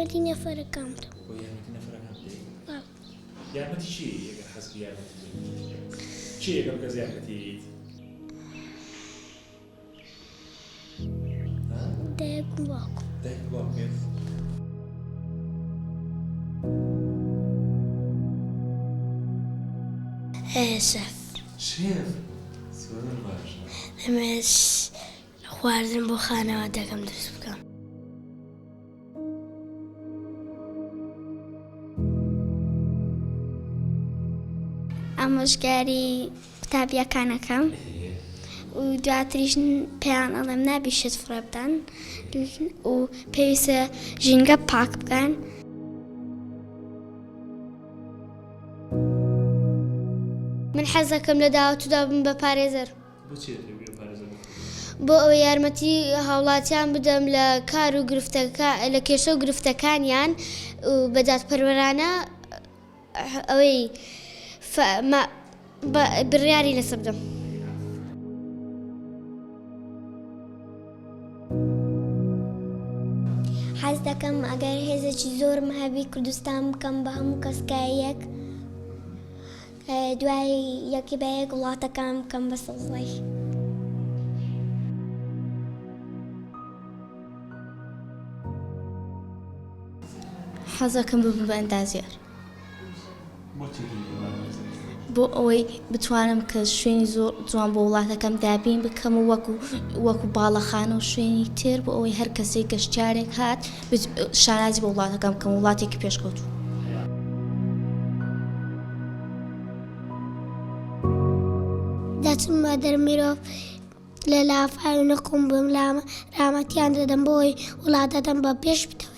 یارمەتی نەفەرەکەمت. بۆ یارمەتی نەفەرەکان بدەیت؟ یارمەتی چی ئەگەر حەزی یارمەتی بدەیت؟ چی ئەگەر کەس یارمەتیت؟ دایک و باوکم. دایک و باوکت؟ شەف. شێف؟ زۆر باشە. ئەمەش خواردن بۆ خانەوادەکەم دروست بکەم. ئامۆژگاری قوتابیەکانەکەم و دواتریش پێیان ئەڵێم نابی شت فڕێ بدەن و پێویستە ژینگە پاک بکەن. من حەزەکەم لە داهاتوودا بم بە پارێزەر. بۆچی دەبی بە پارێزەر بکەیت؟ بۆ ئەوەی یارمەتی هاوڵاتیان بدەم لە کار و لە کێشە و گرفتەکانیان و بە دادپەروەرانە ئەوەی بڕیاری لەسەر بدەم. حەز دەکەم ئەگەر هێزێکی زۆرم هەبی کوردستان بکەم بە هەموو کەسکایەک، دوای یەکی بە یەک وڵاتەکان بکەم بە سەوزڵی. حەزەکەم ببم بە ئەندازیار بۆچی دەبی بە ئەندازیار؟ بۆ ئەوەی بتوانم کە شوێنی زۆر جوان بۆ وڵاتەکەم دابین بکەم و وەکو باڵەخانە و شوێنی تر بۆ ئەوەی هەر کەسێک گەشتیارێک هات شانازی بە وڵاتەکەم بکەم وڵاتێکی پێشکەوتوو. دەچم بە دەرمیرۆڤ لە لافاوی نەقم بم ڕامەتیان دەدەم بۆی وڵاتەکەم بە پێش بتەوە.